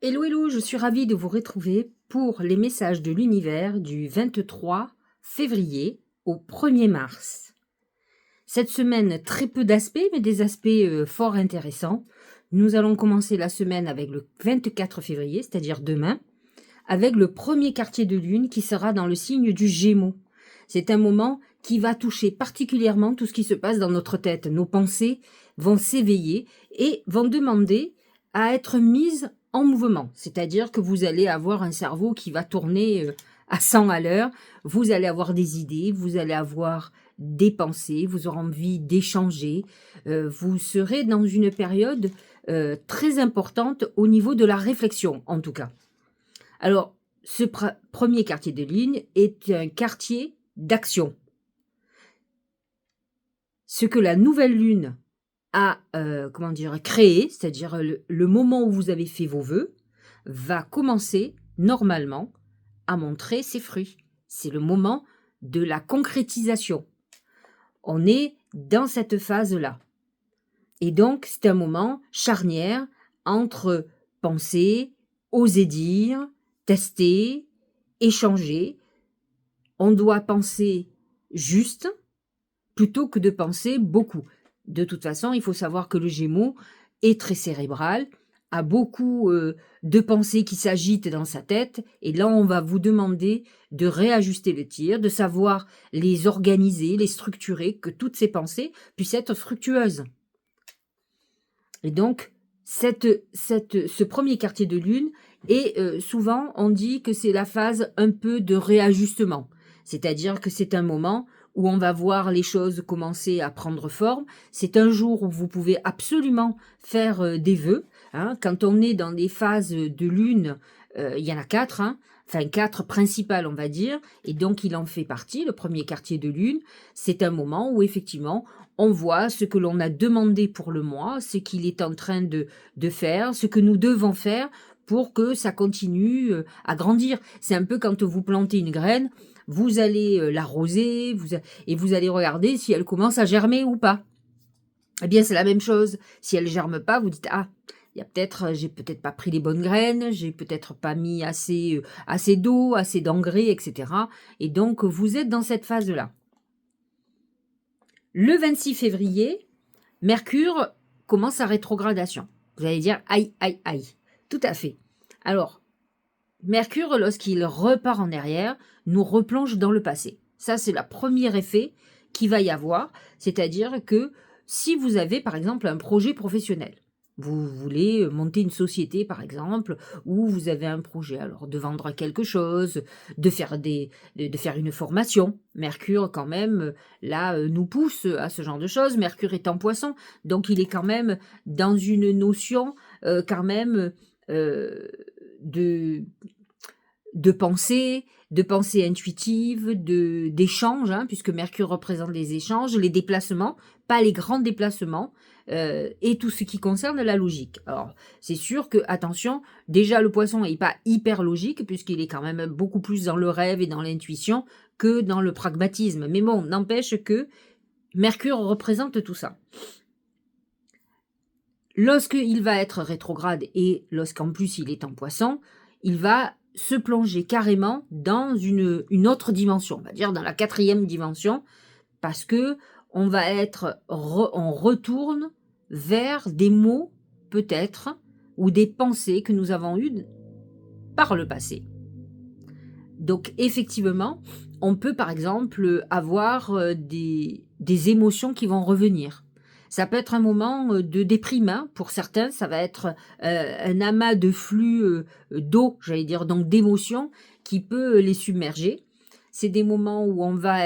Hello, hello, je suis ravie de vous retrouver pour les messages de l'univers du 23 février au 1er mars. Cette semaine, très peu d'aspects, mais des aspects fort intéressants. Nous allons commencer la semaine avec le 24 février, c'est-à-dire demain, avec le premier quartier de lune qui sera dans le signe du Gémeaux. C'est un moment qui va toucher particulièrement tout ce qui se passe dans notre tête. Nos pensées vont s'éveiller et vont demander à être mises en mouvement. C'est-à-dire que vous allez avoir un cerveau qui va tourner à 100 à l'heure. Vous allez avoir des idées, vous allez avoir des pensées, vous aurez envie d'échanger. Vous serez dans une période très importante au niveau de la réflexion, en tout cas. Alors, ce premier quartier de lune est un quartier d'action. Ce que la nouvelle lune a créé, c'est-à-dire le moment où vous avez fait vos vœux, va commencer normalement à montrer ses fruits. C'est le moment de la concrétisation. On est dans cette phase-là. Et donc, c'est un moment charnière entre penser, oser dire, tester, échanger. On doit penser juste plutôt que de penser beaucoup. De toute façon, il faut savoir que le Gémeaux est très cérébral, a beaucoup de pensées qui s'agitent dans sa tête, et là, on va vous demander de réajuster le tir, de savoir les organiser, les structurer, que toutes ces pensées puissent être fructueuses. Et donc, ce premier quartier de lune, et souvent, on dit que c'est la phase un peu de réajustement. C'est-à-dire que c'est un moment où on va voir les choses commencer à prendre forme. C'est un jour où vous pouvez absolument faire des vœux. Hein. Quand on est dans des phases de lune, il y en a 4, hein. Enfin 4 principales, on va dire, et donc il en fait partie, le premier quartier de lune. C'est un moment où effectivement, on voit ce que l'on a demandé pour le mois, ce qu'il est en train de faire, ce que nous devons faire pour que ça continue à grandir. C'est un peu quand vous plantez une graine, vous allez l'arroser, et vous allez regarder si elle commence à germer ou pas. Eh bien, c'est la même chose. Si elle germe pas, vous dites, ah, j'ai peut-être pas pris les bonnes graines, j'ai peut-être pas mis assez d'eau, assez d'engrais, etc. Et donc, vous êtes dans cette phase-là. Le 26 février, Mercure commence sa rétrogradation. Vous allez dire, aïe, aïe, aïe. Tout à fait. Alors, Mercure, lorsqu'il repart en arrière, nous replonge dans le passé. Ça, c'est le premier effet qu'il va y avoir. C'est-à-dire que si vous avez, par exemple, un projet professionnel, vous voulez monter une société, par exemple, ou vous avez un projet, alors de vendre quelque chose, de faire une formation. Mercure, quand même, là, nous pousse à ce genre de choses. Mercure est en Poisson, donc il est quand même dans une notion, quand même, de pensée intuitive, d'échange, hein, puisque Mercure représente les échanges, les déplacements, pas les grands déplacements, et tout ce qui concerne la logique. Alors, c'est sûr que, attention, déjà le Poisson n'est pas hyper logique, puisqu'il est quand même beaucoup plus dans le rêve et dans l'intuition que dans le pragmatisme. Mais bon, n'empêche que Mercure représente tout ça. Lorsqu'il va être rétrograde et lorsqu'en plus il est en Poisson, il va se plonger carrément dans une autre dimension, on va dire dans la 4e dimension, parce que on retourne vers des mots peut-être ou des pensées que nous avons eues par le passé. Donc effectivement, on peut par exemple avoir des émotions qui vont revenir. Ça peut être un moment de déprime, hein. Pour certains, ça va être un amas de flux d'eau, j'allais dire, donc d'émotions qui peut les submerger. C'est des moments où on va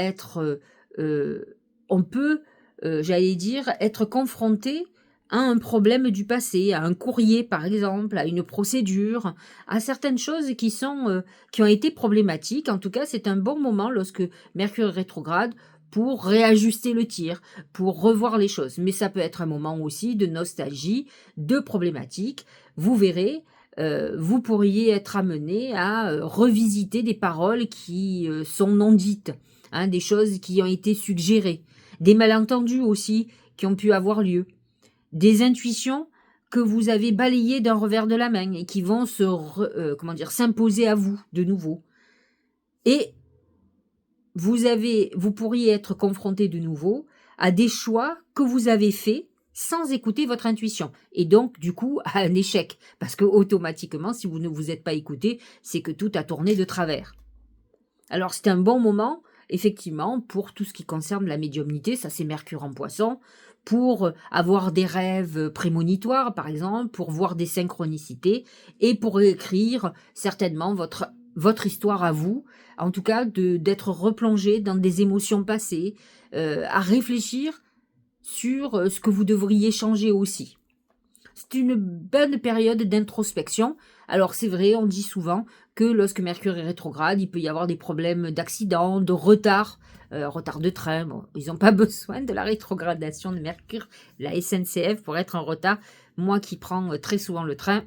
on peut, j'allais dire, être confronté à un problème du passé, à un courrier par exemple, à une procédure, à certaines choses qui ont été problématiques. En tout cas, c'est un bon moment lorsque Mercure est rétrograde pour réajuster le tir, pour revoir les choses. Mais ça peut être un moment aussi de nostalgie, de problématiques. Vous verrez, vous pourriez être amené à revisiter des paroles qui sont non dites, hein, des choses qui ont été suggérées, des malentendus aussi qui ont pu avoir lieu, des intuitions que vous avez balayées d'un revers de la main et qui vont s'imposer à vous de nouveau. Et vous pourriez être confronté de nouveau à des choix que vous avez faits sans écouter votre intuition. Et donc, du coup, à un échec. Parce que automatiquement, si vous ne vous êtes pas écouté, c'est que tout a tourné de travers. Alors, c'est un bon moment, effectivement, pour tout ce qui concerne la médiumnité, ça c'est Mercure en Poisson, pour avoir des rêves prémonitoires, par exemple, pour voir des synchronicités, et pour écrire certainement votre histoire à vous, en tout cas d'être replongé dans des émotions passées, à réfléchir sur ce que vous devriez changer aussi. C'est une bonne période d'introspection. Alors c'est vrai, on dit souvent que lorsque Mercure est rétrograde, il peut y avoir des problèmes d'accident, de retard, retard de train. Bon, ils n'ont pas besoin de la rétrogradation de Mercure, la SNCF, pour être en retard. Moi qui prends très souvent le train,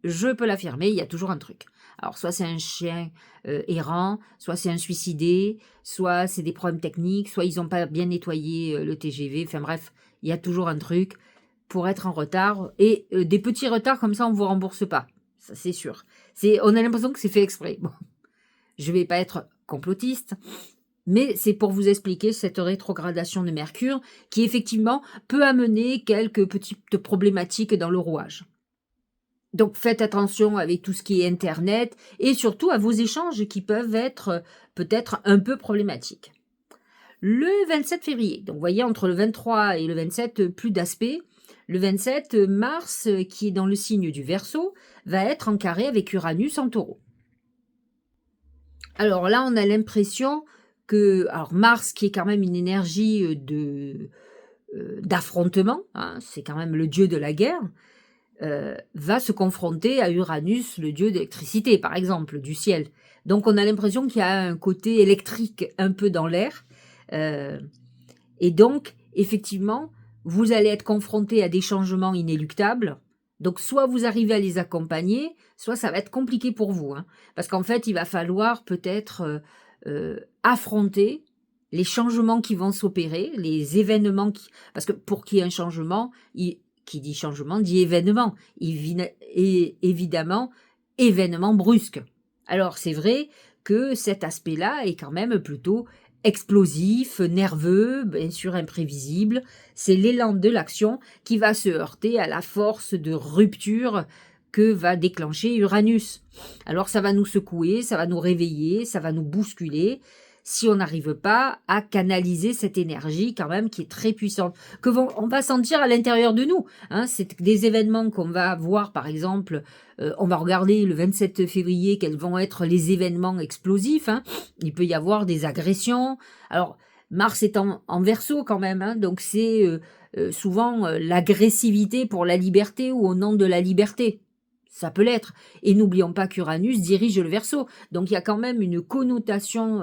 je peux l'affirmer, il y a toujours un truc. Alors soit c'est un chien errant, soit c'est un suicidé, soit c'est des problèmes techniques, soit ils n'ont pas bien nettoyé le TGV, enfin bref, il y a toujours un truc pour être en retard. Et des petits retards comme ça, on ne vous rembourse pas, ça c'est sûr. On a l'impression que c'est fait exprès. Bon, je ne vais pas être complotiste, mais c'est pour vous expliquer cette rétrogradation de Mercure qui effectivement peut amener quelques petites problématiques dans le rouage. Donc faites attention avec tout ce qui est Internet et surtout à vos échanges qui peuvent être peut-être un peu problématiques. Le 27 février, donc vous voyez entre le 23 et le 27, plus d'aspect. Le 27, Mars, qui est dans le signe du Verseau, va être en carré avec Uranus en Taureau. Alors là, on a l'impression que Mars, qui est quand même une énergie d'affrontement, hein, c'est quand même le dieu de la guerre, va se confronter à Uranus, le dieu d'électricité, par exemple, du ciel. Donc on a l'impression qu'il y a un côté électrique un peu dans l'air. Et donc, effectivement, vous allez être confronté à des changements inéluctables. Donc, soit vous arrivez à les accompagner, soit ça va être compliqué pour vous. Hein, parce qu'en fait, il va falloir peut-être affronter les changements qui vont s'opérer, les événements Parce que pour qu'il y ait un changement, qui dit changement dit événement. Et évidemment, événement brusque. Alors, c'est vrai que cet aspect-là est quand même plutôt explosif, nerveux, bien sûr imprévisible. C'est l'élan de l'action qui va se heurter à la force de rupture que va déclencher Uranus. Alors ça va nous secouer, ça va nous réveiller, ça va nous bousculer, si on n'arrive pas à canaliser cette énergie quand même qui est très puissante, on va sentir à l'intérieur de nous. Hein. C'est des événements qu'on va voir, par exemple, on va regarder le 27 février quels vont être les événements explosifs. Hein. Il peut y avoir des agressions. Alors, Mars est en Verseau quand même, hein, donc c'est souvent l'agressivité pour la liberté ou au nom de la liberté. Ça peut l'être. Et n'oublions pas qu'Uranus dirige le Verseau. Donc il y a quand même une connotation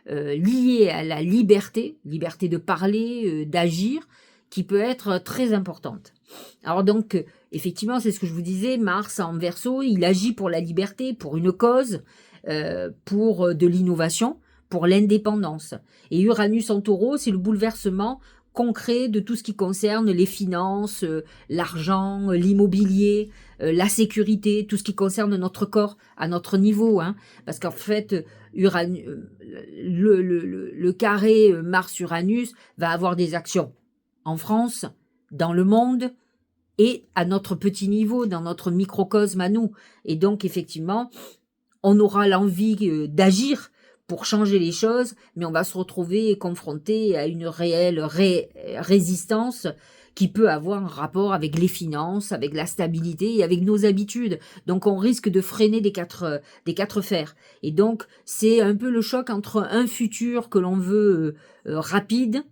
liée à la liberté de parler, d'agir, qui peut être très importante. Alors donc, effectivement, c'est ce que je vous disais, Mars en Verseau, il agit pour la liberté, pour une cause, pour de l'innovation, pour l'indépendance. Et Uranus en Taureau, c'est le bouleversement concret de tout ce qui concerne les finances, l'argent, l'immobilier, la sécurité, tout ce qui concerne notre corps à notre niveau. Hein, parce qu'en fait, le carré Mars-Uranus va avoir des actions en France, dans le monde et à notre petit niveau, dans notre microcosme à nous. Et donc, effectivement, on aura l'envie d'agir pour changer les choses, mais on va se retrouver confronté à une réelle résistance qui peut avoir un rapport avec les finances, avec la stabilité et avec nos habitudes. Donc on risque de freiner des quatre fers. Et donc c'est un peu le choc entre un futur que l'on veut rapide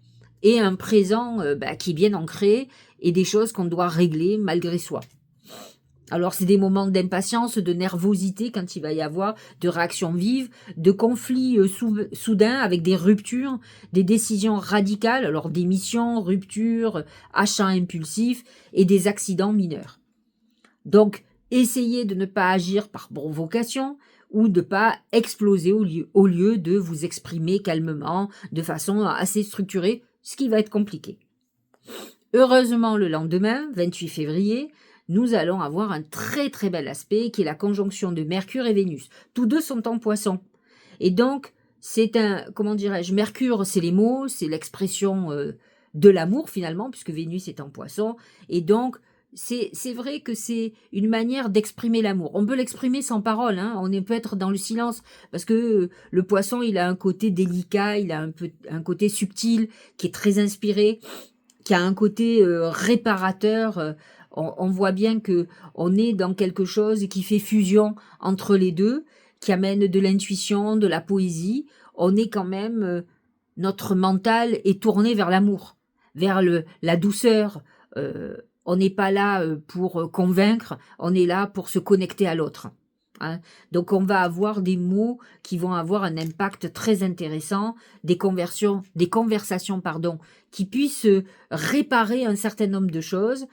et un présent qui est bien ancré et des choses qu'on doit régler malgré soi. Alors c'est des moments d'impatience, de nervosité quand il va y avoir de réactions vives, de conflits soudains avec des ruptures, des décisions radicales, alors démission, rupture, achats impulsifs et des accidents mineurs. Donc essayez de ne pas agir par provocation ou de ne pas exploser au lieu de vous exprimer calmement, de façon assez structurée, ce qui va être compliqué. Heureusement, le lendemain, 28 février, nous allons avoir un très très bel aspect qui est la conjonction de Mercure et Vénus. Tous deux sont en Poisson. Et donc, c'est un, comment dirais-je, Mercure, c'est les mots, c'est l'expression de l'amour finalement, puisque Vénus est en Poisson. Et donc, c'est vrai que c'est une manière d'exprimer l'amour. On peut l'exprimer sans parole, hein. On peut être dans le silence, parce que le Poisson, il a un côté délicat, il a un côté subtil, qui est très inspiré, qui a un côté réparateur. On voit bien que on est dans quelque chose qui fait fusion entre les deux, qui amène de l'intuition, de la poésie. On est quand même, notre mental est tourné vers l'amour, vers la douceur. On n'est pas là pour convaincre, on est là pour se connecter à l'autre. Hein. Donc on va avoir des mots qui vont avoir un impact très intéressant, des conversations pardon, qui puissent réparer un certain nombre de choses,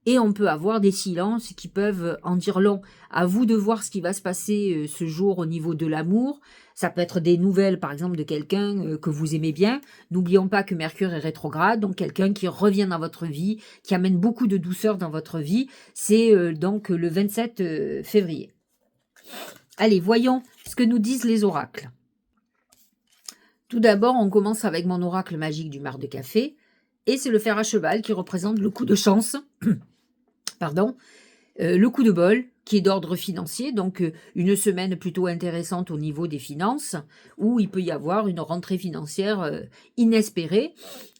et on peut avoir des silences qui peuvent en dire long. À vous de voir ce qui va se passer ce jour au niveau de l'amour. Ça peut être des nouvelles, par exemple, de quelqu'un que vous aimez bien. N'oublions pas que Mercure est rétrograde, donc quelqu'un qui revient dans votre vie, qui amène beaucoup de douceur dans votre vie. C'est donc le 27 février. Allez, voyons ce que nous disent les oracles. Tout d'abord, on commence avec mon oracle magique du mar de café, et c'est le fer à cheval qui représente le coup de chance, pardon, le coup de bol, qui est d'ordre financier, donc une semaine plutôt intéressante au niveau des finances, où il peut y avoir une rentrée financière inespérée.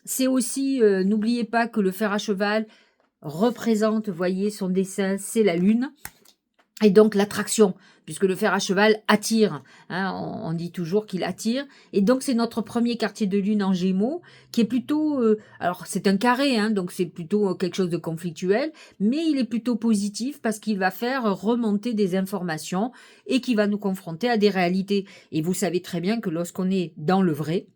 C'est aussi, n'oubliez pas que le fer à cheval représente, voyez son dessin, c'est la lune, et donc l'attraction, puisque le fer à cheval attire, hein, on dit toujours qu'il attire, et donc c'est notre premier quartier de lune en Gémeaux, qui est plutôt, alors c'est un carré, hein, donc c'est plutôt quelque chose de conflictuel, mais il est plutôt positif parce qu'il va faire remonter des informations et qui va nous confronter à des réalités. Et vous savez très bien que lorsqu'on est dans le vrai,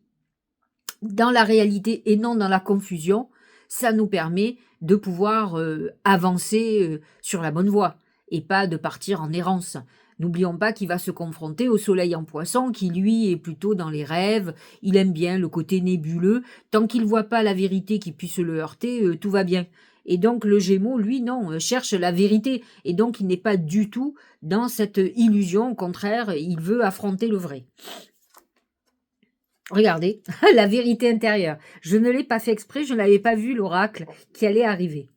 dans la réalité et non dans la confusion, ça nous permet de pouvoir avancer sur la bonne voie et pas de partir en errance. N'oublions pas qu'il va se confronter au soleil en Poisson, qui lui est plutôt dans les rêves, il aime bien le côté nébuleux, tant qu'il ne voit pas la vérité qui puisse le heurter, tout va bien. Et donc le Gémeaux, lui, non, cherche la vérité, et donc il n'est pas du tout dans cette illusion, au contraire, il veut affronter le vrai. Regardez, la vérité intérieure. Je ne l'ai pas fait exprès, je n'avais pas vu l'oracle qui allait arriver.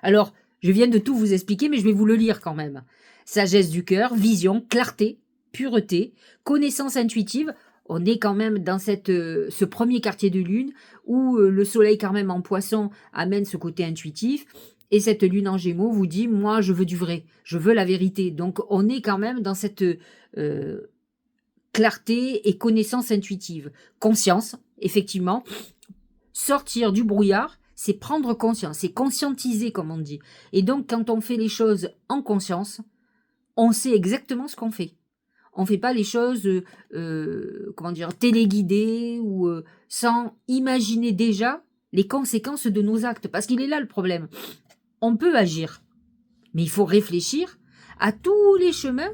Alors, je viens de tout vous expliquer, mais je vais vous le lire quand même. Sagesse du cœur, vision, clarté, pureté, connaissance intuitive. On est quand même dans ce premier quartier de lune où le soleil quand même en Poisson amène ce côté intuitif. Et cette lune en Gémeaux vous dit, moi je veux du vrai, je veux la vérité. Donc on est quand même dans cette clarté et connaissance intuitive. Conscience, effectivement, sortir du brouillard, c'est prendre conscience, c'est conscientiser comme on dit. Et donc quand on fait les choses en conscience, on sait exactement ce qu'on fait. On ne fait pas les choses, téléguidées ou sans imaginer déjà les conséquences de nos actes. Parce qu'il est là le problème. On peut agir, mais il faut réfléchir à tous les chemins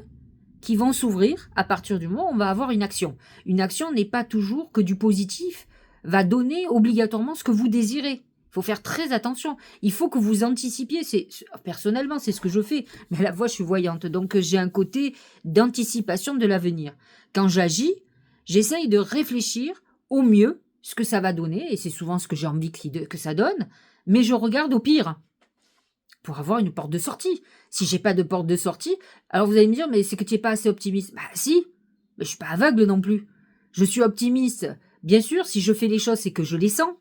qui vont s'ouvrir à partir du moment où on va avoir une action. Une action n'est pas toujours que du positif, va donner obligatoirement ce que vous désirez. Il faut faire très attention. Il faut que vous anticipiez. Personnellement, c'est ce que je fais. Mais à la fois, je suis voyante. Donc, j'ai un côté d'anticipation de l'avenir. Quand j'agis, j'essaye de réfléchir au mieux ce que ça va donner. Et c'est souvent ce que j'ai envie que ça donne. Mais je regarde au pire pour avoir une porte de sortie. Si j'ai pas de porte de sortie, alors vous allez me dire, mais c'est que tu n'es pas assez optimiste. Bah si, mais je suis pas aveugle non plus. Je suis optimiste. Bien sûr, si je fais les choses, c'est que je les sens.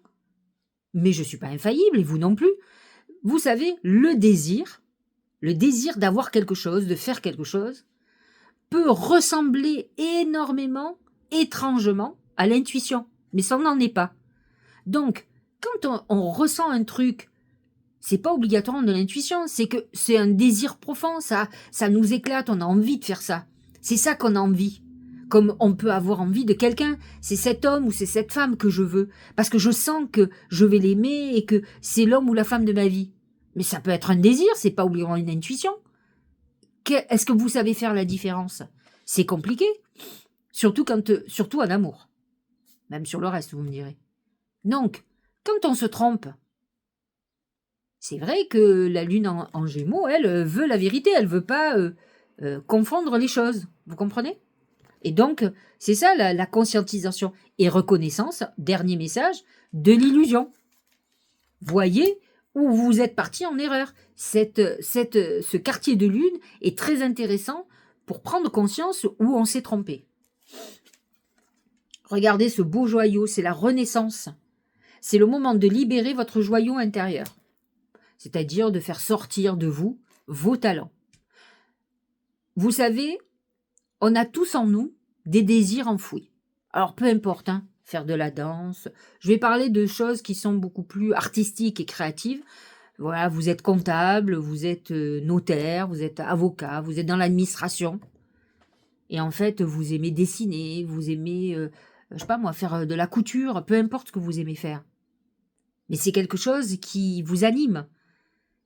Mais je ne suis pas infaillible, et vous non plus. Vous savez, le désir d'avoir quelque chose, de faire quelque chose, peut ressembler énormément, étrangement, à l'intuition. Mais ça n'en est pas. Donc, quand on ressent un truc, c'est pas obligatoirement de l'intuition, c'est que c'est un désir profond, ça nous éclate, on a envie de faire ça. C'est ça qu'on a envie. Comme on peut avoir envie de quelqu'un, c'est cet homme ou c'est cette femme que je veux, parce que je sens que je vais l'aimer et que c'est l'homme ou la femme de ma vie. Mais ça peut être un désir, c'est pas obligatoirement une intuition. Est-ce que vous savez faire la différence? C'est compliqué, surtout en amour. Même sur le reste, vous me direz. Donc, quand on se trompe, C'est vrai que la lune en Gémeaux, elle, veut la vérité, elle veut pas, confondre les choses. Vous comprenez? Et donc, c'est ça la conscientisation et reconnaissance, dernier message, de l'illusion. Voyez où vous êtes parti en erreur. Ce quartier de lune est très intéressant pour prendre conscience où on s'est trompé. Regardez ce beau joyau, c'est la renaissance. C'est le moment de libérer votre joyau intérieur, c'est-à-dire de faire sortir de vous vos talents. Vous savez, on a tous en nous des désirs enfouis. Alors peu importe, hein, faire de la danse, je vais parler de choses qui sont beaucoup plus artistiques et créatives. Voilà, vous êtes comptable, vous êtes notaire, vous êtes avocat, vous êtes dans l'administration. Et en fait, vous aimez dessiner, vous aimez, je sais pas moi, faire de la couture, peu importe ce que vous aimez faire. Mais c'est quelque chose qui vous anime.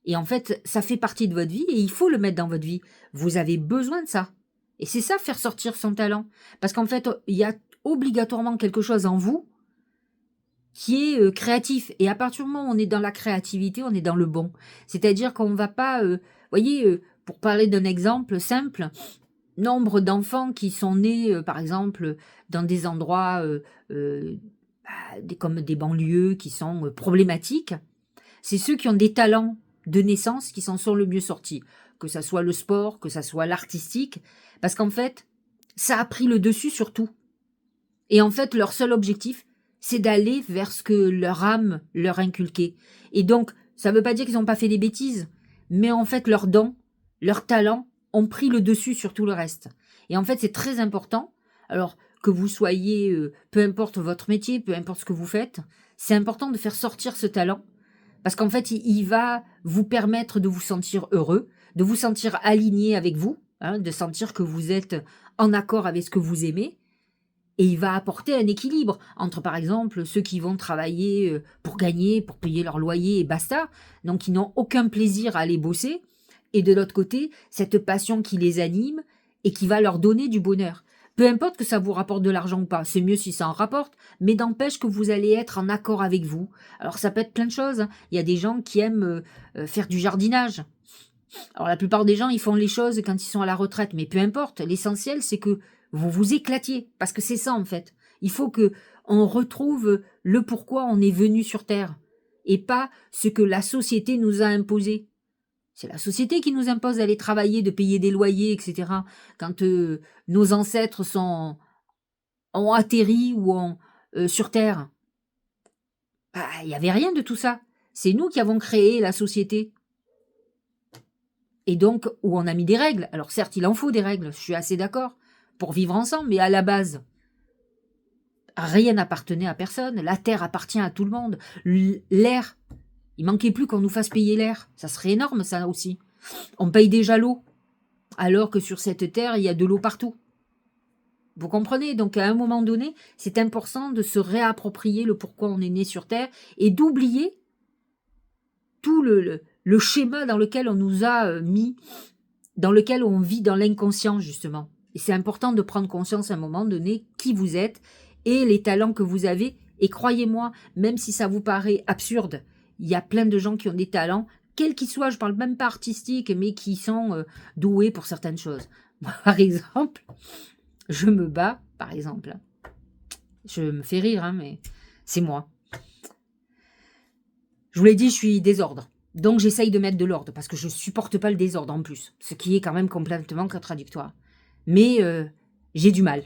Et en fait, ça fait partie de votre vie et il faut le mettre dans votre vie. Vous avez besoin de ça. Et c'est ça, faire sortir son talent. Parce qu'en fait, il y a obligatoirement quelque chose en vous qui est créatif. Et à partir du moment où on est dans la créativité, on est dans le bon. C'est-à-dire qu'on ne va pas... voyez, pour parler d'un exemple simple, nombre d'enfants qui sont nés, par exemple, dans des endroits comme des banlieues qui sont problématiques, c'est ceux qui ont des talents de naissance qui s'en sont le mieux sortis. Que ça soit le sport, que ça soit l'artistique. Parce qu'en fait, ça a pris le dessus sur tout. Et en fait, leur seul objectif, c'est d'aller vers ce que leur âme leur inculquait. Et donc, ça ne veut pas dire qu'ils n'ont pas fait des bêtises, mais en fait, leurs dons, leurs talents ont pris le dessus sur tout le reste. Et en fait, c'est très important. Alors, que vous soyez, peu importe votre métier, peu importe ce que vous faites, c'est important de faire sortir ce talent. Parce qu'en fait, il va vous permettre de vous sentir heureux, de vous sentir aligné avec vous, hein, de sentir que vous êtes en accord avec ce que vous aimez. Et il va apporter un équilibre entre, par exemple, ceux qui vont travailler pour gagner, pour payer leur loyer et basta, donc ils n'ont aucun plaisir à aller bosser, et de l'autre côté, cette passion qui les anime et qui va leur donner du bonheur. Peu importe que ça vous rapporte de l'argent ou pas, c'est mieux si ça en rapporte, mais n'empêche que vous allez être en accord avec vous. Alors ça peut être plein de choses, hein. Il y a des gens qui aiment faire du jardinage. Alors la plupart des gens, ils font les choses quand ils sont à la retraite, mais peu importe, l'essentiel c'est que vous vous éclatiez, parce que c'est ça en fait. Il faut que on retrouve le pourquoi on est venu sur Terre, et pas ce que la société nous a imposé. C'est la société qui nous impose d'aller travailler, de payer des loyers, etc. Quand nos ancêtres ont atterri sur Terre, bah, il n'y avait rien de tout ça. C'est nous qui avons créé la société. Et donc, où on a mis des règles. Alors certes, il en faut des règles, je suis assez d'accord, pour vivre ensemble, mais à la base, rien n'appartenait à personne. La terre appartient à tout le monde. L'air, il manquait plus qu'on nous fasse payer l'air. Ça serait énorme, ça aussi. On paye déjà l'eau, alors que sur cette terre, il y a de l'eau partout. Vous comprenez? Donc, à un moment donné, c'est important de se réapproprier le pourquoi on est né sur Terre et d'oublier tout le schéma dans lequel on nous a mis, dans lequel on vit dans l'inconscient, justement. Et c'est important de prendre conscience à un moment donné qui vous êtes et les talents que vous avez. Et croyez-moi, même si ça vous paraît absurde, il y a plein de gens qui ont des talents, quels qu'ils soient, je parle même pas artistiques, mais qui sont doués pour certaines choses. Moi, par exemple, je me bats, par exemple. Je me fais rire, hein, mais c'est moi. Je vous l'ai dit, je suis désordre. Donc j'essaye de mettre de l'ordre, parce que je supporte pas le désordre en plus, ce qui est quand même complètement contradictoire. Mais j'ai du mal.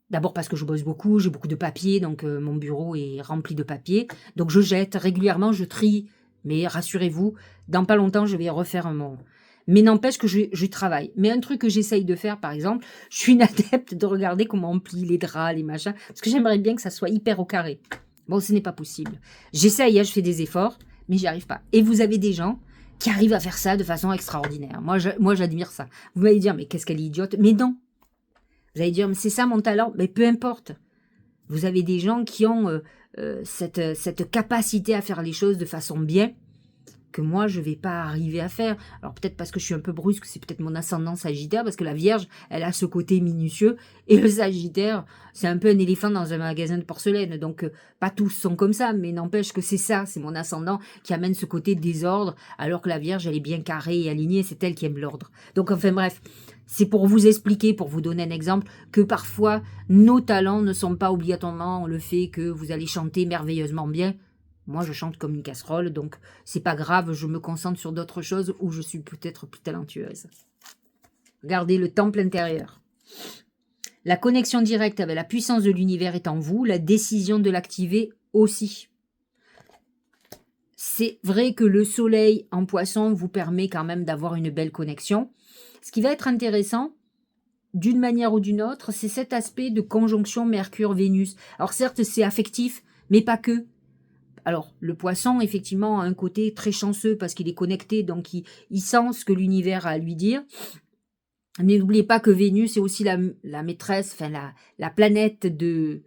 D'abord parce que je bosse beaucoup, j'ai beaucoup de papiers, donc mon bureau est rempli de papiers. Donc je jette régulièrement, je trie. Mais rassurez-vous, dans pas longtemps, je vais refaire mon... Mais n'empêche que je travaille. Mais un truc que j'essaye de faire, par exemple, je suis une adepte de regarder comment on plie les draps, les machins, parce que j'aimerais bien que ça soit hyper au carré. Bon, ce n'est pas possible. J'essaye, hein, je fais des efforts, mais j'y arrive pas. Et vous avez des gens qui arrivent à faire ça de façon extraordinaire. Moi, j'admire ça. Vous m'allez dire, mais qu'est-ce qu'elle est idiote? Mais non. Vous allez dire, mais c'est ça mon talent. Mais peu importe. Vous avez des gens qui ont cette capacité à faire les choses de façon bien. que moi, je ne vais pas arriver à faire. Alors peut-être parce que je suis un peu brusque, c'est peut-être mon ascendant Sagittaire, parce que la Vierge, elle a ce côté minutieux, et le Sagittaire, c'est un peu un éléphant dans un magasin de porcelaine, donc pas tous sont comme ça, mais n'empêche que c'est ça, c'est mon ascendant qui amène ce côté désordre, alors que la Vierge, elle est bien carrée et alignée, c'est elle qui aime l'ordre. Donc enfin bref, c'est pour vous expliquer, pour vous donner un exemple, que parfois, nos talents ne sont pas obligatoirement le fait que vous allez chanter merveilleusement bien. Moi, je chante comme une casserole, donc c'est pas grave, je me concentre sur d'autres choses où je suis peut-être plus talentueuse. Regardez le temple intérieur. La connexion directe avec la puissance de l'univers est en vous, la décision de l'activer aussi. C'est vrai que le soleil en poisson vous permet quand même d'avoir une belle connexion. Ce qui va être intéressant, d'une manière ou d'une autre, c'est cet aspect de conjonction Mercure-Vénus. Alors certes, c'est affectif, mais pas que. Alors, le poisson, effectivement, a un côté très chanceux parce qu'il est connecté, donc il sent ce que l'univers a à lui dire. Mais n'oubliez pas que Vénus est aussi la maîtresse, enfin la planète de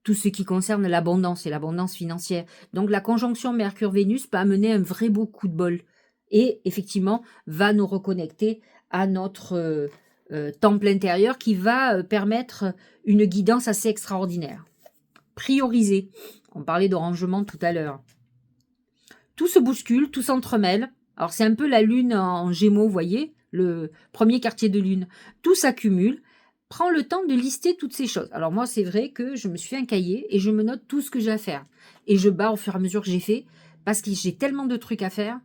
tout ce qui concerne l'abondance et l'abondance financière. Donc, la conjonction Mercure-Vénus peut amener un vrai beau coup de bol et, effectivement, va nous reconnecter à notre temple intérieur qui va permettre une guidance assez extraordinaire. Prioriser. On parlait de rangement tout à l'heure. Tout se bouscule, tout s'entremêle. Alors c'est un peu la lune en Gémeaux, vous voyez, le premier quartier de lune. Tout s'accumule. Prends le temps de lister toutes ces choses. Alors moi, c'est vrai que je me suis fait un cahier et je me note tout ce que j'ai à faire. Et je bats au fur et à mesure que j'ai fait parce que j'ai tellement de trucs à faire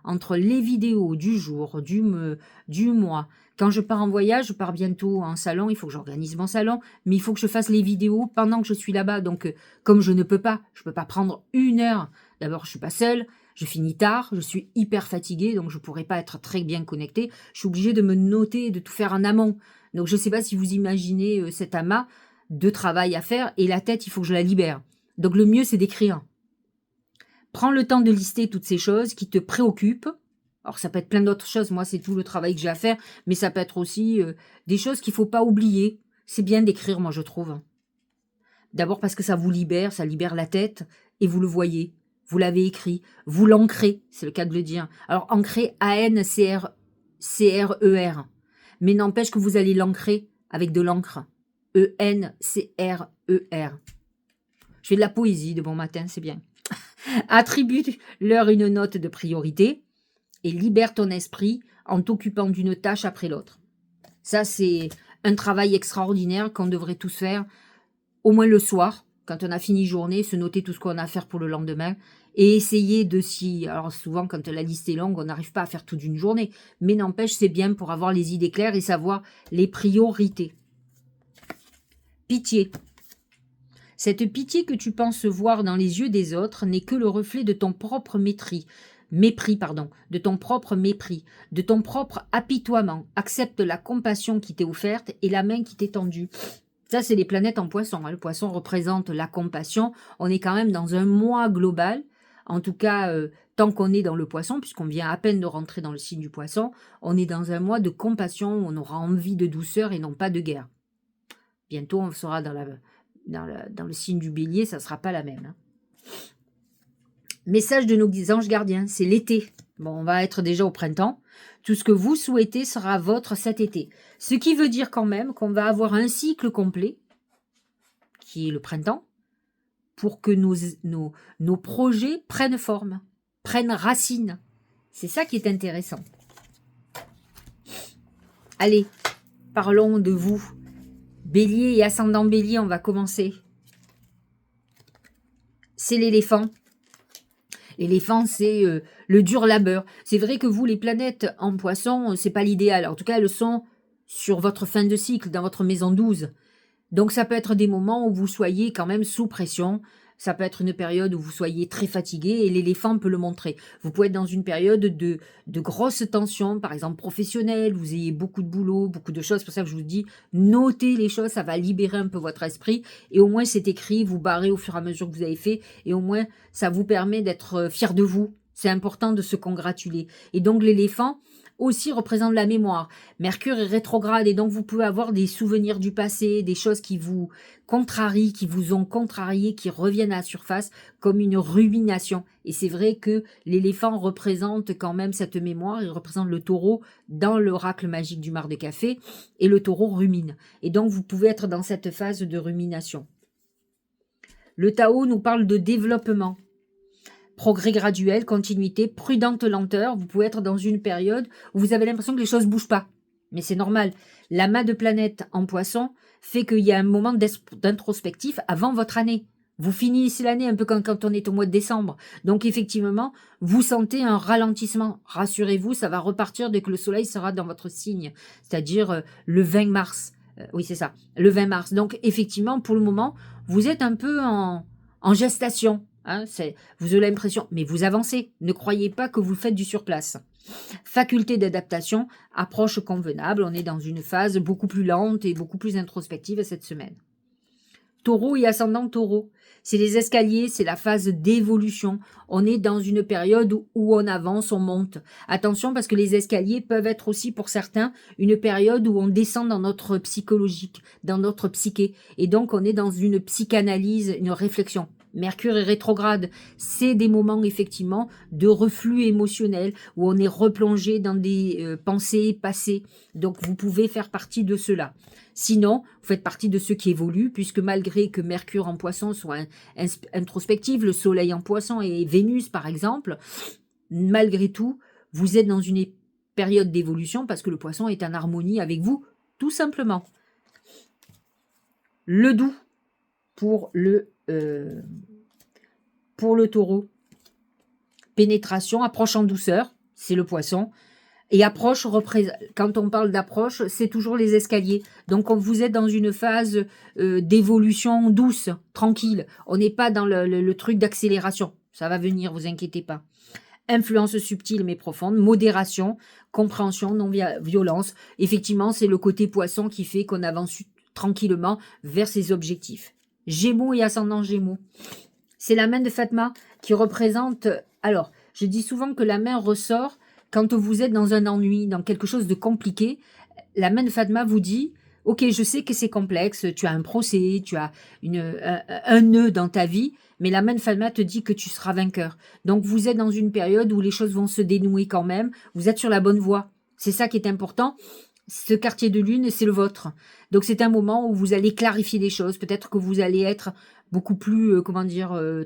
entre les vidéos du jour, du mois. Quand je pars en voyage, je pars bientôt en salon, il faut que j'organise mon salon, mais il faut que je fasse les vidéos pendant que je suis là-bas. Donc, comme je ne peux pas prendre 1 heure. D'abord, je suis pas seule, je finis tard, je suis hyper fatiguée, donc je pourrais pas être très bien connectée. Je suis obligée de me noter, de tout faire en amont. Donc, je sais pas si vous imaginez cet amas de travail à faire, et la tête, il faut que je la libère. Donc, le mieux, c'est d'écrire. Prends le temps de lister toutes ces choses qui te préoccupent. Alors, ça peut être plein d'autres choses. Moi, c'est tout le travail que j'ai à faire. Mais ça peut être aussi des choses qu'il ne faut pas oublier. C'est bien d'écrire, moi, je trouve. D'abord parce que ça vous libère, ça libère la tête. Et vous le voyez. Vous l'avez écrit. Vous l'ancrez, c'est le cas de le dire. Alors, ancrer, A-N-C-R-E-R. Mais n'empêche que vous allez l'ancrer avec de l'encre. E-N-C-R-E-R. Je fais de la poésie de bon matin, c'est bien. Attribue-leur une note de priorité et libère ton esprit en t'occupant d'une tâche après l'autre. Ça, c'est un travail extraordinaire qu'on devrait tous faire, au moins le soir, quand on a fini journée, se noter tout ce qu'on a à faire pour le lendemain et essayer de s'y... Alors souvent, quand la liste est longue, on n'arrive pas à faire toute une journée, mais n'empêche, c'est bien pour avoir les idées claires et savoir les priorités. Pitié. Cette pitié que tu penses voir dans les yeux des autres n'est que le reflet de ton propre mépris, de ton propre mépris, de ton propre apitoiement. Accepte la compassion qui t'est offerte et la main qui t'est tendue. Ça, c'est les planètes en poisson. Le poisson représente la compassion. On est quand même dans un mois global. En tout cas, tant qu'on est dans le poisson, puisqu'on vient à peine de rentrer dans le signe du poisson, on est dans un mois de compassion où on aura envie de douceur et non pas de guerre. Bientôt, on sera dans le signe du bélier, ça ne sera pas la même. Message de nos anges gardiens, c'est l'été. Bon, on va être déjà au printemps. Tout ce que vous souhaitez sera vôtre cet été. Ce qui veut dire quand même qu'on va avoir un cycle complet, qui est le printemps, pour que nos projets prennent forme, prennent racine. C'est ça qui est intéressant. Allez, parlons de vous. Bélier et ascendant bélier, on va commencer. C'est l'éléphant. L'éléphant, c'est le dur labeur. C'est vrai que vous, les planètes en poisson, c'est pas l'idéal. En tout cas, elles sont sur votre fin de cycle, dans votre maison 12. Donc, ça peut être des moments où vous soyez quand même sous pression. Ça peut être une période où vous soyez très fatigué et l'éléphant peut le montrer. Vous pouvez être dans une période de grosse tension, par exemple professionnelle, vous ayez beaucoup de boulot, beaucoup de choses. C'est pour ça que je vous dis, notez les choses, ça va libérer un peu votre esprit. Et au moins, c'est écrit, vous barrez au fur et à mesure que vous avez fait. Et au moins, ça vous permet d'être fier de vous. C'est important de se congratuler. Et donc, l'éléphant aussi représente la mémoire. Mercure est rétrograde et donc vous pouvez avoir des souvenirs du passé, des choses qui vous contrarient, qui vous ont contrarié, qui reviennent à la surface comme une rumination. Et c'est vrai que l'éléphant représente quand même cette mémoire, il représente le taureau dans l'oracle magique du mar de café et le taureau rumine. Et donc vous pouvez être dans cette phase de rumination. Le Tao nous parle de développement. Progrès graduel, continuité, prudente lenteur. Vous pouvez être dans une période où vous avez l'impression que les choses ne bougent pas. Mais c'est normal. L'amas de planètes en poisson fait qu'il y a un moment d'introspectif avant votre année. Vous finissez l'année un peu comme quand on est au mois de décembre. Donc effectivement, vous sentez un ralentissement. Rassurez-vous, ça va repartir dès que le soleil sera dans votre signe, c'est-à-dire le 20 mars. Oui, c'est ça, le 20 mars. Donc effectivement, pour le moment, vous êtes un peu en gestation. Hein, vous avez l'impression, mais vous avancez. Ne croyez pas que vous faites du surplace. Faculté d'adaptation, approche convenable. On est dans une phase beaucoup plus lente et beaucoup plus introspective cette semaine. Taureau et ascendant taureau. C'est les escaliers, c'est la phase d'évolution. On est dans une période où on avance, on monte. Attention parce que les escaliers peuvent être aussi pour certains une période où on descend dans notre psychologique, dans notre psyché. Et donc on est dans une psychanalyse, une réflexion. Mercure est rétrograde, c'est des moments effectivement de reflux émotionnel où on est replongé dans des pensées passées. Donc vous pouvez faire partie de cela. Sinon, vous faites partie de ceux qui évoluent, puisque malgré que Mercure en poisson soit introspective, le Soleil en poisson et Vénus par exemple, malgré tout, vous êtes dans une période d'évolution parce que le poisson est en harmonie avec vous, tout simplement. Le doux pour le taureau. Pénétration, approche en douceur, c'est le poisson. Et approche, quand on parle d'approche, c'est toujours les escaliers. Donc vous êtes dans une phase d'évolution douce, tranquille. On n'est pas dans le truc d'accélération. Ça va venir, vous inquiétez pas. Influence subtile mais profonde, modération, compréhension, non-violence. Effectivement, c'est le côté poisson qui fait qu'on avance tranquillement vers ses objectifs. Gémeaux et ascendant Gémeaux. C'est la main de Fatma qui représente... Alors, je dis souvent que la main ressort quand vous êtes dans un ennui, dans quelque chose de compliqué. La main de Fatma vous dit, ok, je sais que c'est complexe, tu as un procès, tu as un nœud dans ta vie, mais la main de Fatma te dit que tu seras vainqueur. Donc vous êtes dans une période où les choses vont se dénouer quand même, vous êtes sur la bonne voie. C'est ça qui est important. Ce quartier de lune, c'est le vôtre. Donc c'est un moment où vous allez clarifier les choses. Peut-être que vous allez être beaucoup plus,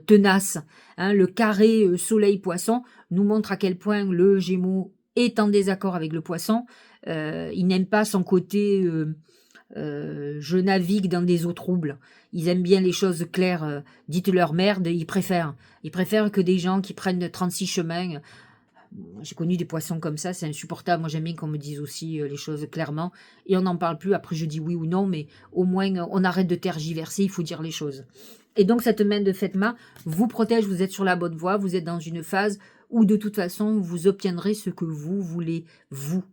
tenace. Hein, le carré soleil-poisson nous montre à quel point le Gémeaux est en désaccord avec le poisson. Il n'aime pas son côté je navigue dans des eaux troubles. Ils aiment bien les choses claires. Dites-leur merde, ils préfèrent. Ils préfèrent que des gens qui prennent 36 chemins. J'ai connu des poissons comme ça, c'est insupportable. Moi, j'aime bien qu'on me dise aussi les choses clairement. Et on n'en parle plus. Après, je dis oui ou non, mais au moins, on arrête de tergiverser. Il faut dire les choses. Et donc, cette main de Fatma vous protège. Vous êtes sur la bonne voie. Vous êtes dans une phase où, de toute façon, vous obtiendrez ce que vous voulez, vous.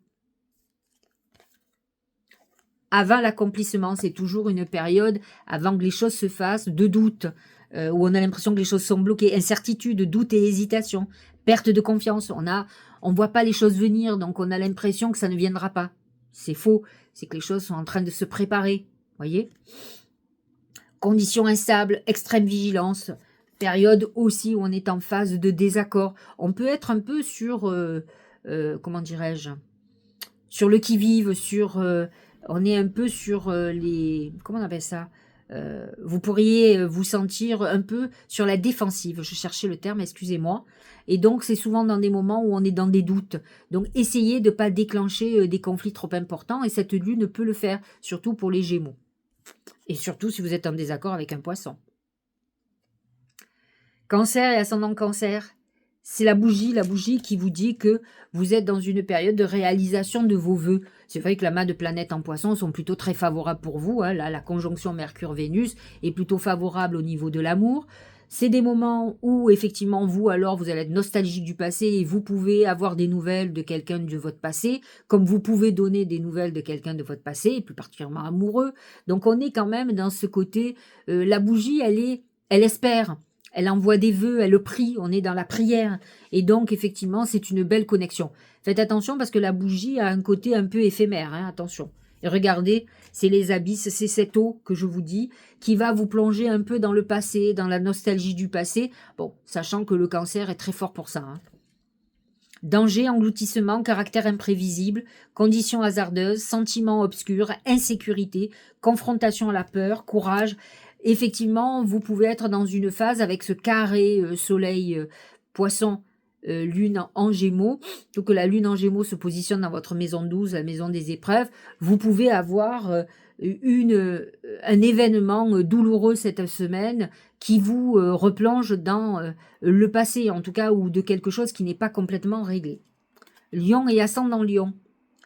Avant l'accomplissement, c'est toujours une période, avant que les choses se fassent, de doute, où on a l'impression que les choses sont bloquées, incertitude, doute et hésitation, perte de confiance. On voit pas les choses venir, donc on a l'impression que ça ne viendra pas. C'est faux, c'est que les choses sont en train de se préparer, voyez. Conditions instables, extrême vigilance, période aussi où on est en phase de désaccord. On peut être un peu sur, comment dirais-je, sur le qui-vive, on est un peu sur les... Comment on appelle ça vous pourriez vous sentir un peu sur la défensive. Je cherchais le terme, excusez-moi. Et donc, c'est souvent dans des moments où on est dans des doutes. Donc, essayez de ne pas déclencher des conflits trop importants. Et cette lune peut le faire, surtout pour les Gémeaux. Et surtout si vous êtes en désaccord avec un poisson. Cancer et ascendant Cancer. C'est la bougie qui vous dit que vous êtes dans une période de réalisation de vos vœux. C'est vrai que la main de planètes en poisson sont plutôt très favorables pour vous. Hein. Là, la conjonction Mercure-Vénus est plutôt favorable au niveau de l'amour. C'est des moments où, effectivement, vous allez être nostalgique du passé et vous pouvez avoir des nouvelles de quelqu'un de votre passé, comme vous pouvez donner des nouvelles de quelqu'un de votre passé, et plus particulièrement amoureux. Donc, on est quand même dans ce côté, la bougie, elle espère. elle envoie des vœux, elle prie, on est dans la prière. Et donc, effectivement, c'est une belle connexion. Faites attention parce que la bougie a un côté un peu éphémère, hein, attention. Et regardez, c'est les abysses, c'est cette eau que je vous dis, qui va vous plonger un peu dans le passé, dans la nostalgie du passé. Bon, sachant que le cancer est très fort pour ça, hein. Danger, engloutissement, caractère imprévisible, conditions hasardeuses, sentiments obscurs, insécurité, confrontation à la peur, courage. Effectivement, vous pouvez être dans une phase avec ce carré soleil poisson lune en gémeaux. Donc la lune en gémeaux se positionne dans votre maison 12, la maison des épreuves. Vous pouvez avoir un événement douloureux cette semaine qui vous replonge dans le passé, en tout cas, ou de quelque chose qui n'est pas complètement réglé. Lion et ascendant Lion,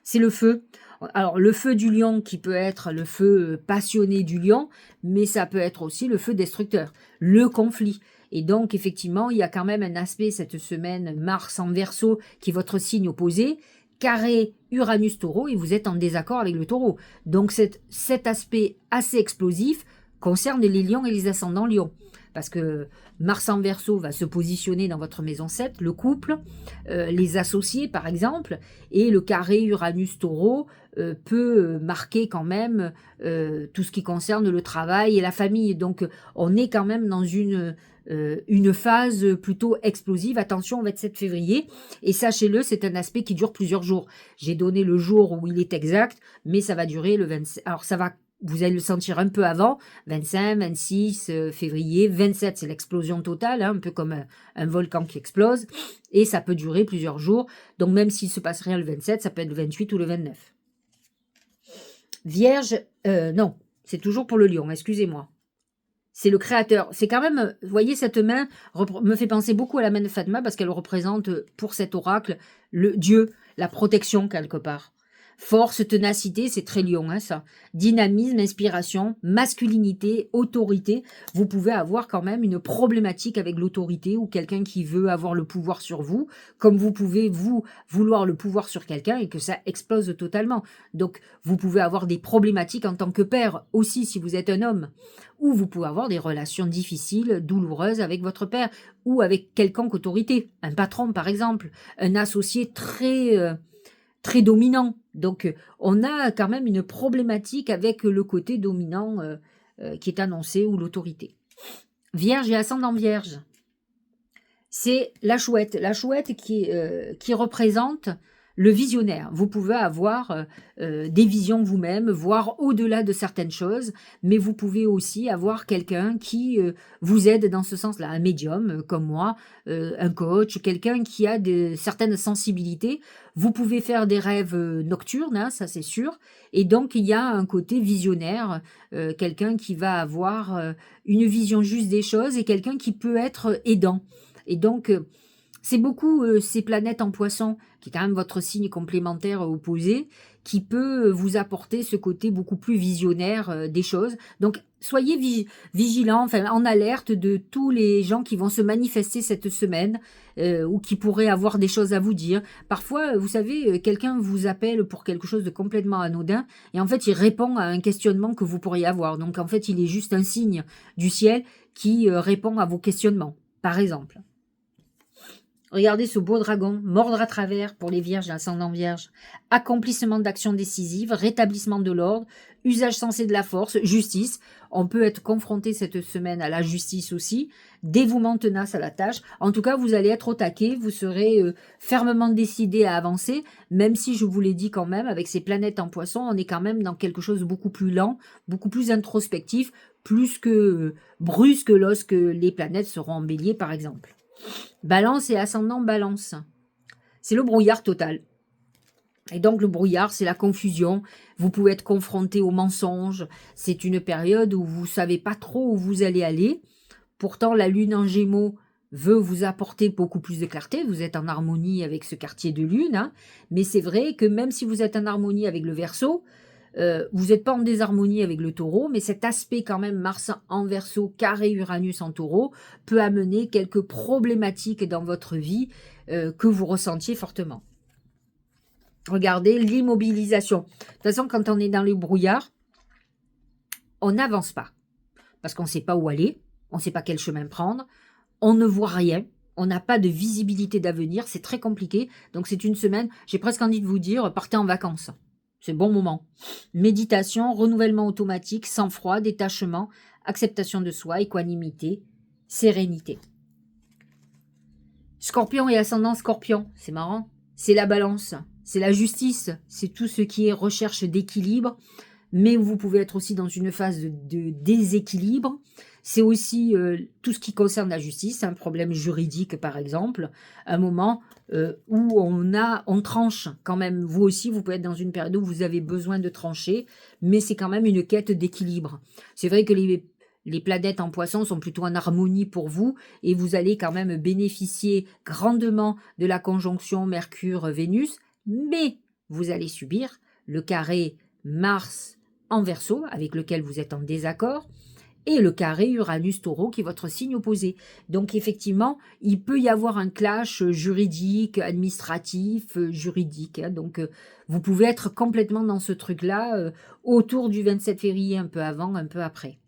c'est le feu. Alors, le feu du lion qui peut être le feu passionné du lion, mais ça peut être aussi le feu destructeur, le conflit. Et donc, effectivement, il y a quand même un aspect cette semaine, Mars en Verseau, qui est votre signe opposé, carré Uranus-Taureau, et vous êtes en désaccord avec le Taureau. Donc, cet aspect assez explosif concerne les lions et les ascendants lions. Parce que Mars en Verseau va se positionner dans votre maison 7, le couple, les associés par exemple, et le carré Uranus-Taureau peut marquer quand même tout ce qui concerne le travail et la famille. Donc on est quand même dans une phase plutôt explosive. Attention, on va être 7 février, et sachez-le, c'est un aspect qui dure plusieurs jours. J'ai donné le jour où il est exact, mais ça va durer le 27. Alors ça va, vous allez le sentir un peu avant, 25, 26 février, 27 c'est l'explosion totale, hein, un peu comme un volcan qui explose, et ça peut durer plusieurs jours, donc même s'il se passe rien le 27, ça peut être le 28 ou le 29. Vierge, non, c'est toujours pour le lion, excusez-moi. C'est le créateur. C'est quand même, vous voyez, cette main me fait penser beaucoup à la main de Fatma parce qu'elle représente pour cet oracle le Dieu, la protection quelque part. Force, ténacité, c'est très lion, hein, ça. Dynamisme, inspiration, masculinité, autorité. Vous pouvez avoir quand même une problématique avec l'autorité ou quelqu'un qui veut avoir le pouvoir sur vous, comme vous pouvez vous vouloir le pouvoir sur quelqu'un et que ça explose totalement. Donc, vous pouvez avoir des problématiques en tant que père aussi si vous êtes un homme. Ou vous pouvez avoir des relations difficiles, douloureuses avec votre père ou avec quelconque autorité. Un patron, par exemple. Un associé très dominant. Donc, on a quand même une problématique avec le côté dominant qui est annoncé ou l'autorité. Vierge et ascendant Vierge, c'est la chouette qui représente le visionnaire. Vous pouvez avoir des visions vous-même, voir au-delà de certaines choses, mais vous pouvez aussi avoir quelqu'un qui vous aide dans ce sens-là, un médium comme moi, un coach, quelqu'un qui a certaines sensibilités. Vous pouvez faire des rêves nocturnes, hein, ça c'est sûr, et donc il y a un côté visionnaire, quelqu'un qui va avoir une vision juste des choses et quelqu'un qui peut être aidant. Et donc, c'est beaucoup ces planètes en poisson, qui est quand même votre signe complémentaire opposé, qui peut vous apporter ce côté beaucoup plus visionnaire des choses. Donc, soyez vigilants, enfin en alerte de tous les gens qui vont se manifester cette semaine ou qui pourraient avoir des choses à vous dire. Parfois, vous savez, quelqu'un vous appelle pour quelque chose de complètement anodin et en fait, il répond à un questionnement que vous pourriez avoir. Donc, en fait, il est juste un signe du ciel qui répond à vos questionnements, par exemple. Regardez ce beau dragon, mordre à travers pour les vierges et ascendant vierge. Accomplissement d'actions décisives, rétablissement de l'ordre, usage sensé de la force, justice. On peut être confronté cette semaine à la justice aussi. Dévouement tenace à la tâche. En tout cas, vous allez être au taquet, vous serez fermement décidé à avancer, même si je vous l'ai dit quand même, avec ces planètes en poisson, on est quand même dans quelque chose de beaucoup plus lent, beaucoup plus introspectif, plus que brusque lorsque les planètes seront en bélier par exemple. Balance et ascendant balance. C'est le brouillard total. Et donc le brouillard, c'est la confusion. Vous pouvez être confronté aux mensonges. C'est une période où vous ne savez pas trop où vous allez aller. Pourtant, la lune en gémeaux veut vous apporter beaucoup plus de clarté. Vous êtes en harmonie avec ce quartier de lune. Hein. Mais c'est vrai que même si vous êtes en harmonie avec le Verseau, vous n'êtes pas en désharmonie avec le taureau, mais cet aspect quand même Mars en Verseau, carré Uranus en taureau, peut amener quelques problématiques dans votre vie que vous ressentiez fortement. Regardez l'immobilisation. De toute façon, quand on est dans les brouillards, on n'avance pas. Parce qu'on ne sait pas où aller, on ne sait pas quel chemin prendre, on ne voit rien, on n'a pas de visibilité d'avenir, c'est très compliqué. Donc c'est une semaine, j'ai presque envie de vous dire, partez en vacances. C'est le bon moment. Méditation, renouvellement automatique, sang-froid, détachement, acceptation de soi, équanimité, sérénité. Scorpion et ascendant Scorpion, c'est marrant. C'est la balance, c'est la justice, c'est tout ce qui est recherche d'équilibre, mais vous pouvez être aussi dans une phase de déséquilibre. C'est aussi tout ce qui concerne la justice, un problème juridique par exemple, un moment où on tranche quand même. Vous aussi, vous pouvez être dans une période où vous avez besoin de trancher, mais c'est quand même une quête d'équilibre. C'est vrai que les planètes en poisson sont plutôt en harmonie pour vous et vous allez quand même bénéficier grandement de la conjonction Mercure-Vénus, mais vous allez subir le carré Mars en Verseau avec lequel vous êtes en désaccord et le carré Uranus-Taureau qui est votre signe opposé. Donc effectivement, il peut y avoir un clash juridique, administratif, juridique. Hein. Donc vous pouvez être complètement dans ce truc-là autour du 27 février, un peu avant, un peu après.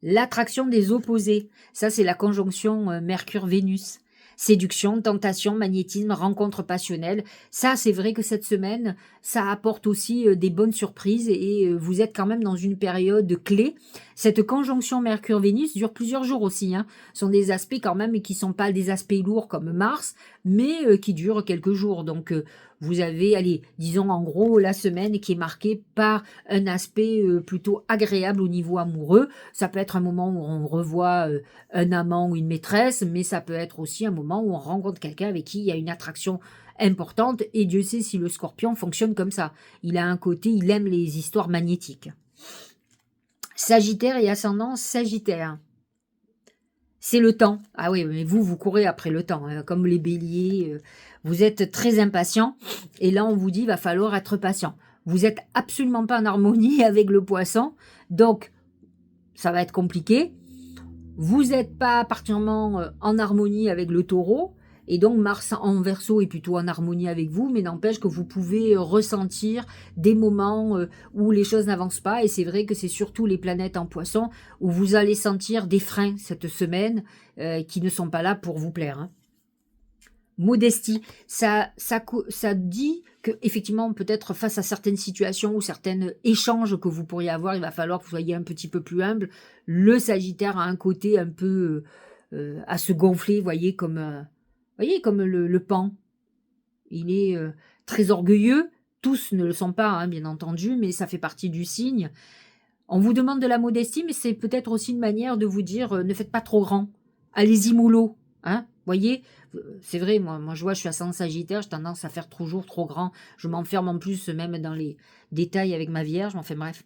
L'attraction des opposés, ça c'est la conjonction Mercure-Vénus. Séduction, tentation, magnétisme, rencontre passionnelle. Ça, c'est vrai que cette semaine, ça apporte aussi des bonnes surprises et vous êtes quand même dans une période clé. Cette conjonction Mercure-Vénus dure plusieurs jours aussi. Hein. Ce sont des aspects quand même qui ne sont pas des aspects lourds comme Mars, mais qui durent quelques jours. Donc, vous avez, allez, disons en gros, la semaine qui est marquée par un aspect plutôt agréable au niveau amoureux. Ça peut être un moment où on revoit un amant ou une maîtresse, mais ça peut être aussi un moment où on rencontre quelqu'un avec qui il y a une attraction importante, et Dieu sait si le Scorpion fonctionne comme ça. Il a un côté, il aime les histoires magnétiques. Sagittaire et ascendant Sagittaire. C'est le temps. Ah oui, mais vous courez après le temps, hein, comme les béliers. Vous êtes très impatient, et là on vous dit, il va falloir être patient. Vous n'êtes absolument pas en harmonie avec le poisson, donc ça va être compliqué. Vous n'êtes pas particulièrement en harmonie avec le taureau, et donc Mars en Verseau est plutôt en harmonie avec vous, mais n'empêche que vous pouvez ressentir des moments où les choses n'avancent pas, et c'est vrai que c'est surtout les planètes en poisson où vous allez sentir des freins cette semaine qui ne sont pas là pour vous plaire. Hein. Modestie, ça dit que effectivement peut-être face à certaines situations ou certains échanges que vous pourriez avoir, il va falloir que vous soyez un petit peu plus humble. Le Sagittaire a un côté un peu à se gonfler, voyez comme le pan. Il est très orgueilleux. Tous ne le sont pas, hein, bien entendu, mais ça fait partie du signe. On vous demande de la modestie, mais c'est peut-être aussi une manière de vous dire ne faites pas trop grand. Allez-y mollo, hein. Voyez, c'est vrai, moi je vois, je suis ascendant Sagittaire, j'ai tendance à faire toujours trop grand. Je m'enferme en plus même dans les détails avec ma Vierge, enfin bref.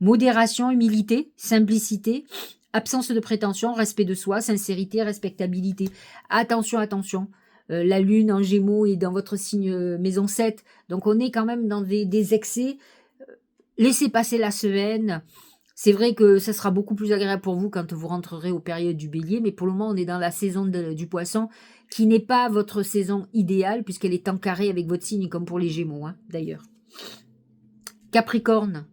Modération, humilité, simplicité, absence de prétention, respect de soi, sincérité, respectabilité. Attention, attention. La lune en Gémeaux est dans votre signe maison 7, donc on est quand même dans des excès. Laissez passer la semaine. C'est vrai que ça sera beaucoup plus agréable pour vous quand vous rentrerez aux périodes du bélier, mais pour le moment, on est dans la saison du poisson, qui n'est pas votre saison idéale, puisqu'elle est en carré avec votre signe, comme pour les Gémeaux, hein, d'ailleurs. Capricorne,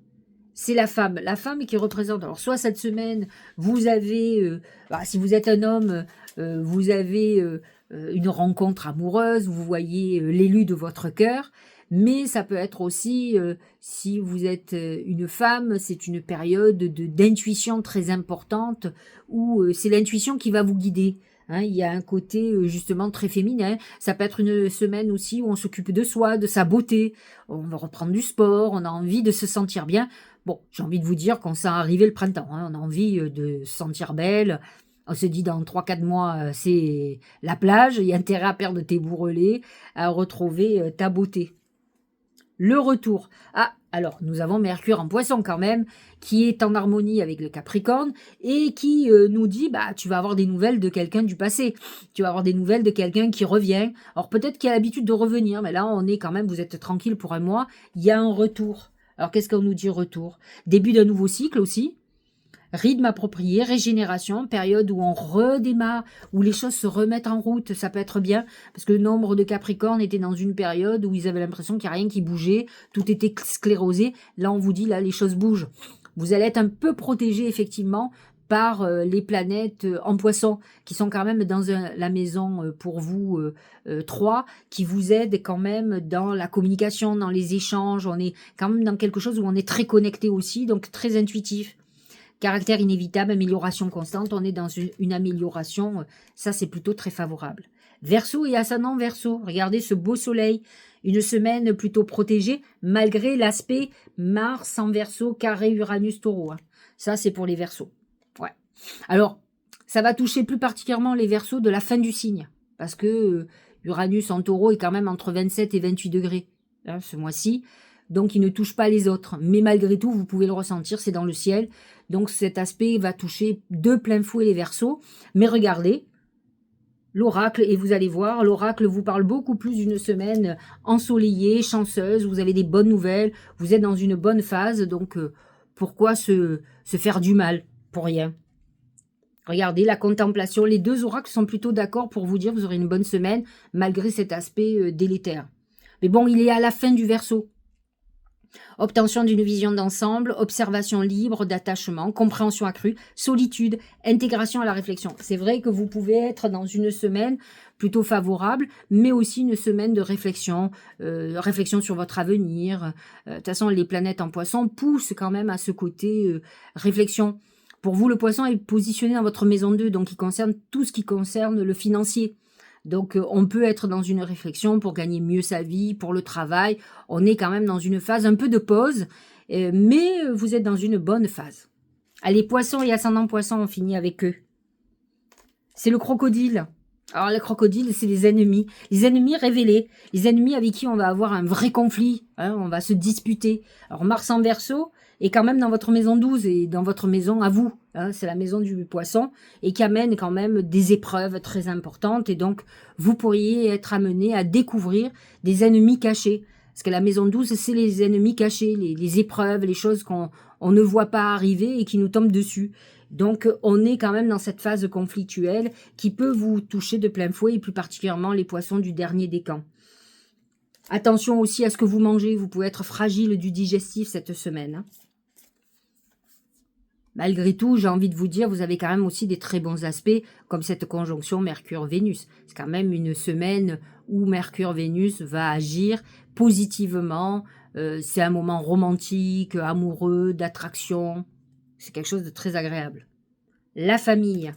c'est la femme qui représente, alors soit cette semaine, vous avez, si vous êtes un homme, vous avez une rencontre amoureuse, vous voyez l'élu de votre cœur, mais ça peut être aussi, si vous êtes une femme, c'est une période d'intuition très importante, où c'est l'intuition qui va vous guider. Hein, il y a un côté justement très féminin. Ça peut être une semaine aussi où on s'occupe de soi, de sa beauté. On va reprendre du sport, on a envie de se sentir bien. Bon, j'ai envie de vous dire qu'on sent arriver le printemps. Hein, on a envie de se sentir belle. On se dit dans 3-4 mois, c'est la plage. Il y a intérêt à perdre tes bourrelets, à retrouver ta beauté. Le retour. Ah, alors, nous avons Mercure en poisson quand même, qui est en harmonie avec le Capricorne, et qui nous dit, tu vas avoir des nouvelles de quelqu'un du passé. Tu vas avoir des nouvelles de quelqu'un qui revient. Alors, peut-être qu'il a l'habitude de revenir, mais là, on est quand même, vous êtes tranquille pour un mois. Il y a un retour. Alors, qu'est-ce qu'on nous dit retour? Début d'un nouveau cycle aussi. Rythme approprié, régénération, période où on redémarre, où les choses se remettent en route, ça peut être bien, parce que le nombre de Capricornes était dans une période où ils avaient l'impression qu'il n'y a rien qui bougeait, tout était sclérosé. Là, on vous dit, là, les choses bougent. Vous allez être un peu protégé, effectivement, par les planètes en poisson, qui sont quand même dans la maison pour vous 3, qui vous aident quand même dans la communication, dans les échanges. On est quand même dans quelque chose où on est très connecté aussi, donc très intuitif. Caractère inévitable, amélioration constante, on est dans une amélioration, ça c'est plutôt très favorable. Verseau et ascendant Verseau, regardez ce beau soleil, une semaine plutôt protégée, malgré l'aspect Mars en Verseau, carré Uranus Taureau. Hein. Ça c'est pour les Verseaux. Ouais. Alors, ça va toucher plus particulièrement les Verseaux de la fin du signe, parce que Uranus en Taureau est quand même entre 27 et 28 degrés hein, ce mois-ci. Donc, il ne touche pas les autres. Mais malgré tout, vous pouvez le ressentir, c'est dans le ciel. Donc, cet aspect va toucher de plein fouet les Verseaux. Mais regardez, l'oracle, et vous allez voir, l'oracle vous parle beaucoup plus d'une semaine ensoleillée, chanceuse. Vous avez des bonnes nouvelles, vous êtes dans une bonne phase. Donc, pourquoi se faire du mal pour rien? Regardez, la contemplation, les deux oracles sont plutôt d'accord pour vous dire que vous aurez une bonne semaine, malgré cet aspect délétère. Mais bon, il est à la fin du Verseau. Obtention d'une vision d'ensemble, observation libre d'attachement, compréhension accrue, solitude, intégration à la réflexion. C'est vrai que vous pouvez être dans une semaine plutôt favorable, mais aussi une semaine de réflexion, réflexion sur votre avenir. De toute façon, les planètes en poisson poussent quand même à ce côté réflexion. Pour vous, le poisson est positionné dans votre maison 2, donc il concerne tout ce qui concerne le financier. Donc, on peut être dans une réflexion pour gagner mieux sa vie, pour le travail. On est quand même dans une phase un peu de pause, mais vous êtes dans une bonne phase. Allez, poissons et ascendant poisson, on finit avec eux. C'est le crocodile. Alors, le crocodile, c'est les ennemis révélés, les ennemis avec qui on va avoir un vrai conflit, hein, on va se disputer. Alors, Mars en Verseau est quand même dans votre maison 12 et dans votre maison à vous, hein, c'est la maison du poisson, et qui amène quand même des épreuves très importantes, et donc vous pourriez être amené à découvrir des ennemis cachés. Parce que la maison 12, c'est les ennemis cachés, les épreuves, les choses qu'on ne voit pas arriver et qui nous tombent dessus. Donc, on est quand même dans cette phase conflictuelle qui peut vous toucher de plein fouet, et plus particulièrement les poissons du dernier décan. Attention aussi à ce que vous mangez, vous pouvez être fragile du digestif cette semaine. Hein. Malgré tout, j'ai envie de vous dire, vous avez quand même aussi des très bons aspects, comme cette conjonction Mercure-Vénus. C'est quand même une semaine où Mercure-Vénus va agir positivement. C'est un moment romantique, amoureux, d'attraction. C'est quelque chose de très agréable. La famille.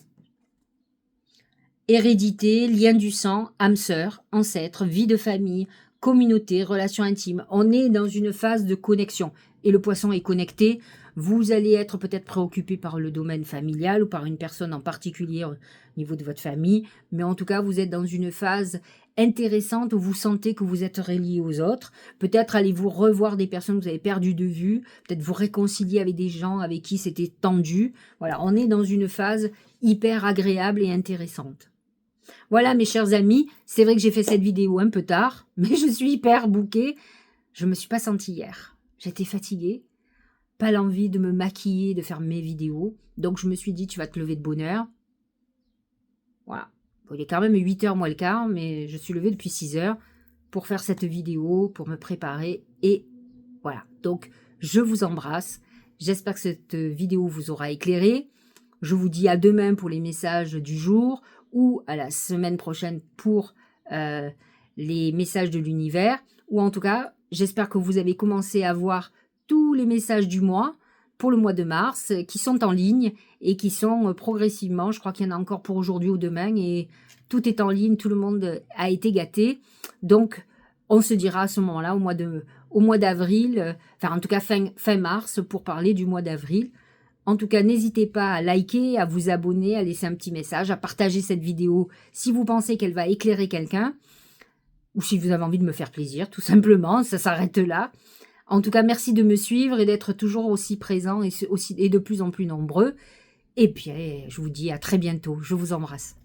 Hérédité, lien du sang, âme sœur, ancêtre, vie de famille, communauté, relations intimes. On est dans une phase de connexion. Et le poisson est connecté. Vous allez être peut-être préoccupé par le domaine familial ou par une personne en particulier au niveau de votre famille. Mais en tout cas, vous êtes dans une phase intéressante où vous sentez que vous êtes relié aux autres. Peut-être allez-vous revoir des personnes que vous avez perdues de vue. Peut-être vous réconcilier avec des gens avec qui c'était tendu. Voilà, on est dans une phase hyper agréable et intéressante. Voilà mes chers amis, c'est vrai que j'ai fait cette vidéo un peu tard, mais je suis hyper bouquée. Je ne me suis pas sentie hier. J'étais fatiguée, pas l'envie de me maquiller, de faire mes vidéos. Donc je me suis dit, tu vas te lever de bonne heure. Voilà. Bon, il est quand même 8h moins le quart, mais je suis levée depuis 6h pour faire cette vidéo, pour me préparer. Et voilà. Donc je vous embrasse. J'espère que cette vidéo vous aura éclairé. Je vous dis à demain pour les messages du jour ou à la semaine prochaine pour les messages de l'univers. Ou en tout cas, j'espère que vous avez commencé à voir tous les messages du mois pour le mois de mars qui sont en ligne et qui sont progressivement, je crois qu'il y en a encore pour aujourd'hui ou demain, et tout est en ligne, tout le monde a été gâté. Donc, on se dira à ce moment-là, au mois d'avril, enfin en tout cas fin mars, pour parler du mois d'avril. En tout cas, n'hésitez pas à liker, à vous abonner, à laisser un petit message, à partager cette vidéo si vous pensez qu'elle va éclairer quelqu'un, ou si vous avez envie de me faire plaisir, tout simplement, ça s'arrête là. En tout cas, merci de me suivre et d'être toujours aussi présent et de plus en plus nombreux. Et puis, je vous dis à très bientôt. Je vous embrasse.